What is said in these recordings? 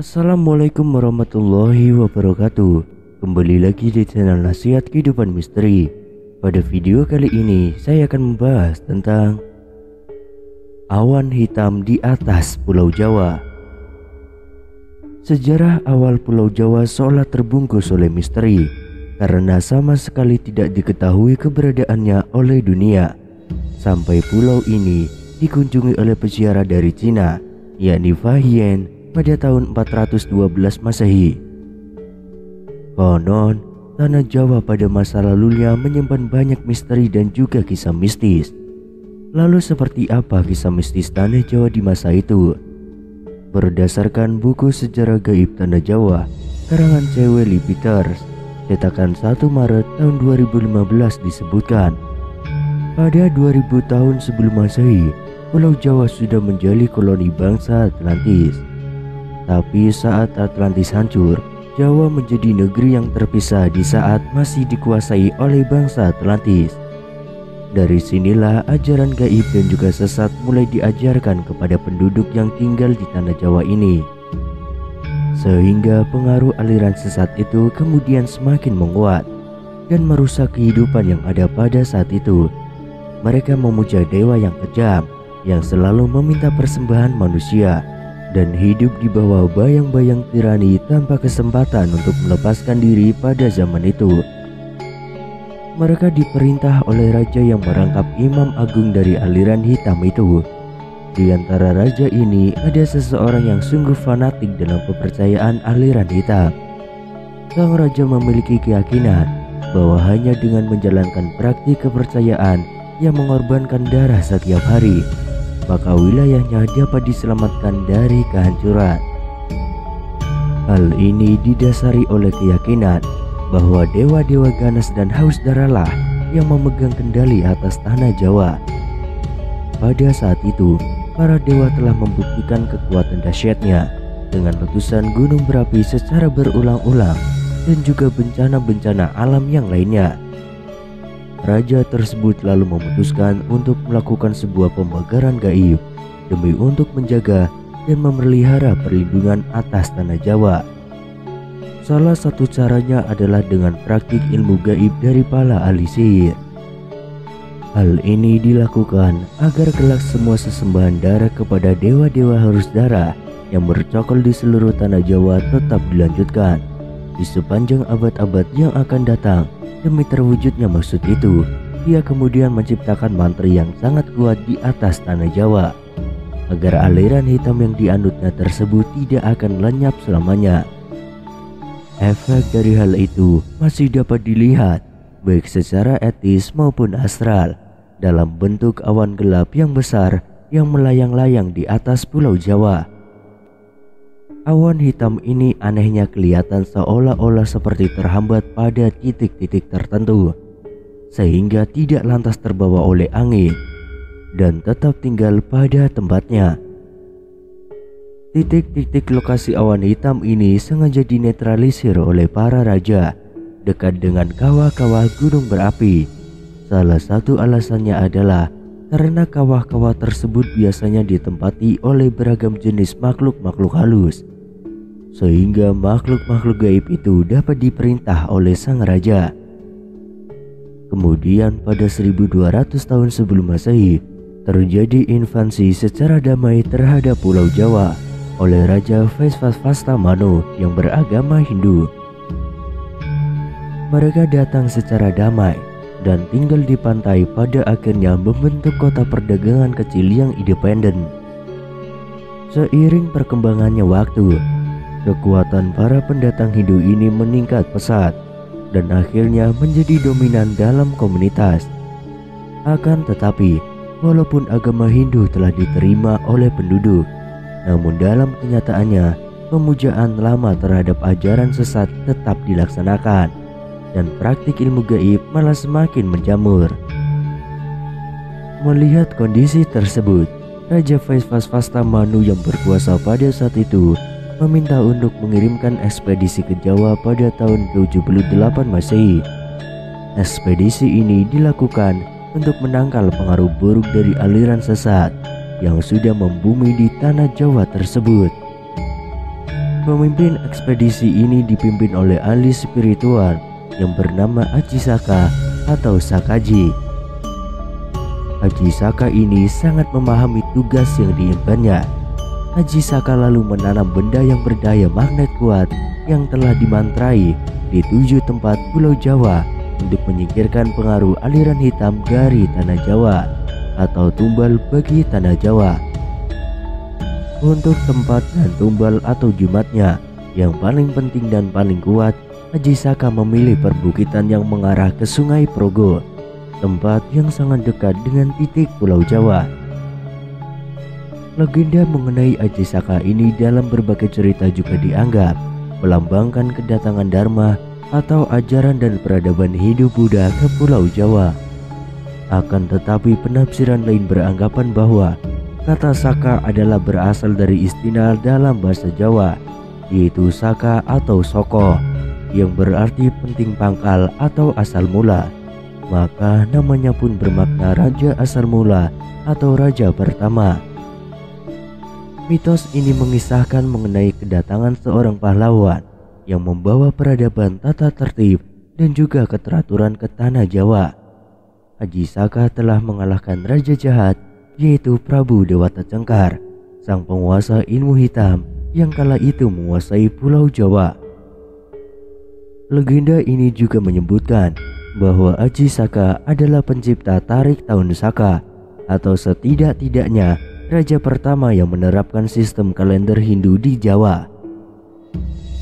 Assalamualaikum warahmatullahi wabarakatuh. Kembali lagi di channel Nasihat Kehidupan Misteri. Pada video kali ini saya akan membahas tentang awan hitam di atas Pulau Jawa. Sejarah awal Pulau Jawa seolah terbungkus oleh misteri karena sama sekali tidak diketahui keberadaannya oleh dunia. Sampai pulau ini dikunjungi oleh peziarah dari Cina, yakni Fahian, pada tahun 412 Masehi. Konon, tanah Jawa pada masa lalunya menyimpan banyak misteri dan juga kisah mistis. Lalu seperti apa kisah mistis tanah Jawa di masa itu? Berdasarkan buku Sejarah Gaib Tanah Jawa karangan C.W. Lee Peters, cetakan 1 Maret tahun 2015 disebutkan, pada 2000 tahun sebelum Masehi, Pulau Jawa sudah menjadi koloni bangsa Atlantis. Tapi saat Atlantis hancur, Jawa menjadi negeri yang terpisah di saat masih dikuasai oleh bangsa Atlantis. Dari sinilah ajaran gaib dan juga sesat mulai diajarkan kepada penduduk yang tinggal di tanah Jawa ini. Sehingga pengaruh aliran sesat itu kemudian semakin menguat dan merusak kehidupan yang ada pada saat itu. Mereka memuja dewa yang kejam, yang selalu meminta persembahan manusia, dan hidup di bawah bayang-bayang tirani tanpa kesempatan untuk melepaskan diri pada zaman itu. Mereka diperintah oleh raja yang merangkap imam agung dari aliran hitam itu. Di antara raja ini ada seseorang yang sungguh fanatik dalam kepercayaan aliran hitam. Sang raja memiliki keyakinan bahwa hanya dengan menjalankan praktik kepercayaan yang mengorbankan darah setiap hari, maka wilayahnya dapat diselamatkan dari kehancuran. Hal ini didasari oleh keyakinan bahwa dewa-dewa ganas dan haus darahlah yang memegang kendali atas tanah Jawa. Pada saat itu, para dewa telah membuktikan kekuatan dahsyatnya dengan letusan gunung berapi secara berulang-ulang dan juga bencana-bencana alam yang lainnya. Raja tersebut lalu memutuskan untuk melakukan sebuah pembakaran gaib demi untuk menjaga dan memelihara perlindungan atas tanah Jawa. Salah satu caranya adalah dengan praktik ilmu gaib dari para ahli sihir. Hal ini dilakukan agar kelak semua sesembahan darah kepada dewa-dewa haus darah yang bercokol di seluruh tanah Jawa tetap dilanjutkan di sepanjang abad-abad yang akan datang. Demi terwujudnya maksud itu, ia kemudian menciptakan mantra yang sangat kuat di atas tanah Jawa agar aliran hitam yang dianutnya tersebut tidak akan lenyap selamanya. Efek dari hal itu masih dapat dilihat baik secara etis maupun astral dalam bentuk awan gelap yang besar yang melayang-layang di atas Pulau Jawa. Awan hitam ini anehnya kelihatan seolah-olah seperti terhambat pada titik-titik tertentu, sehingga tidak lantas terbawa oleh angin dan tetap tinggal pada tempatnya. Titik-titik lokasi awan hitam ini sengaja dinetralisir oleh para raja dekat dengan kawah-kawah gunung berapi. Salah satu alasannya adalah karena kawah-kawah tersebut biasanya ditempati oleh beragam jenis makhluk-makhluk halus, sehingga makhluk-makhluk gaib itu dapat diperintah oleh sang raja. Kemudian pada 1200 tahun sebelum Masehi terjadi invasi secara damai terhadap Pulau Jawa oleh Raja Vaisvasvasta Manu yang beragama Hindu. Mereka datang secara damai dan tinggal di pantai, pada akhirnya membentuk kota perdagangan kecil yang independen. Seiring perkembangannya waktu, kekuatan para pendatang Hindu ini meningkat pesat dan akhirnya menjadi dominan dalam komunitas. Akan tetapi, walaupun agama Hindu telah diterima oleh penduduk, namun dalam kenyataannya pemujaan lama terhadap ajaran sesat tetap dilaksanakan dan praktik ilmu gaib malah semakin menjamur. Melihat kondisi tersebut, Raja Vaisvasvasta Manu yang berkuasa pada saat itu meminta untuk mengirimkan ekspedisi ke Jawa pada tahun 78 Masehi. Ekspedisi ini dilakukan untuk menangkal pengaruh buruk dari aliran sesat yang sudah membumi di tanah Jawa tersebut. Pemimpin ekspedisi ini dipimpin oleh ahli spiritual yang bernama Aji Saka atau Sakaji. Aji Saka ini sangat memahami tugas yang diembannya. Aji Saka lalu menanam benda yang berdaya magnet kuat yang telah dimantrai di 7 tempat Pulau Jawa untuk menyingkirkan pengaruh aliran hitam dari tanah Jawa atau tumbal bagi tanah Jawa. Untuk tempat dan tumbal atau jumatnya yang paling penting dan paling kuat, Aji Saka memilih perbukitan yang mengarah ke Sungai Progo, tempat yang sangat dekat dengan titik Pulau Jawa. Legenda mengenai Aji Saka ini dalam berbagai cerita juga dianggap melambangkan kedatangan Dharma atau ajaran dan peradaban hidup Buddha ke Pulau Jawa. Akan tetapi penafsiran lain beranggapan bahwa kata Saka adalah berasal dari istilah dalam bahasa Jawa, yaitu Saka atau Soko, yang berarti penting pangkal atau asal mula. Maka namanya pun bermakna raja asal mula atau raja pertama. Mitos ini mengisahkan mengenai kedatangan seorang pahlawan yang membawa peradaban tata tertib dan juga keteraturan ke tanah Jawa. Aji Saka telah mengalahkan raja jahat, yaitu Prabu Dewata Cengkar, sang penguasa ilmu hitam yang kala itu menguasai Pulau Jawa. Legenda ini juga menyebutkan bahwa Aji Saka adalah pencipta tarik tahun Saka, atau setidak-tidaknya raja pertama yang menerapkan sistem kalender Hindu di Jawa.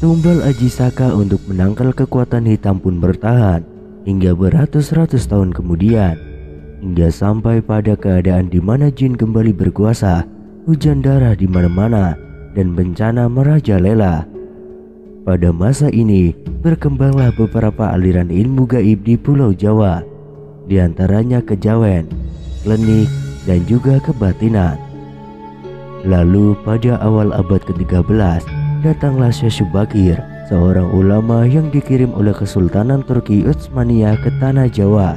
Tumbal Aji Saka untuk menangkal kekuatan hitam pun bertahan hingga beratus-ratus tahun kemudian, hingga sampai pada keadaan di mana jin kembali berkuasa, hujan darah di mana-mana, dan bencana merajalela. Pada masa ini berkembanglah beberapa aliran ilmu gaib di Pulau Jawa, di antaranya kejawen, klenik, dan juga kebatinan. Lalu pada awal abad ke-13 datanglah Syekh Subakir, seorang ulama yang dikirim oleh Kesultanan Turki Utsmaniyah ke tanah Jawa.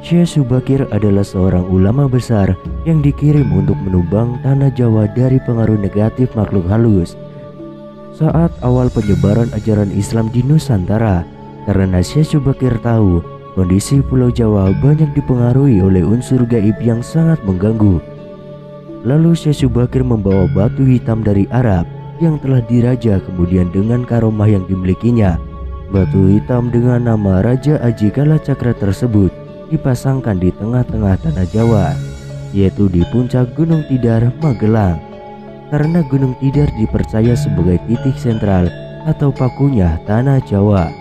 Syekh Subakir adalah seorang ulama besar yang dikirim untuk menumbang tanah Jawa dari pengaruh negatif makhluk halus. Saat awal penyebaran ajaran Islam di Nusantara, karena Syekh Subakir tahu kondisi Pulau Jawa banyak dipengaruhi oleh unsur gaib yang sangat mengganggu. Lalu Syekh Subakir membawa batu hitam dari Arab yang telah diraja, kemudian dengan karomah yang dimilikinya, batu hitam dengan nama Raja Aji Kalacakra tersebut dipasangkan di tengah-tengah tanah Jawa, yaitu di puncak Gunung Tidar, Magelang. Karena Gunung Tidar dipercaya sebagai titik sentral atau pakunya tanah Jawa.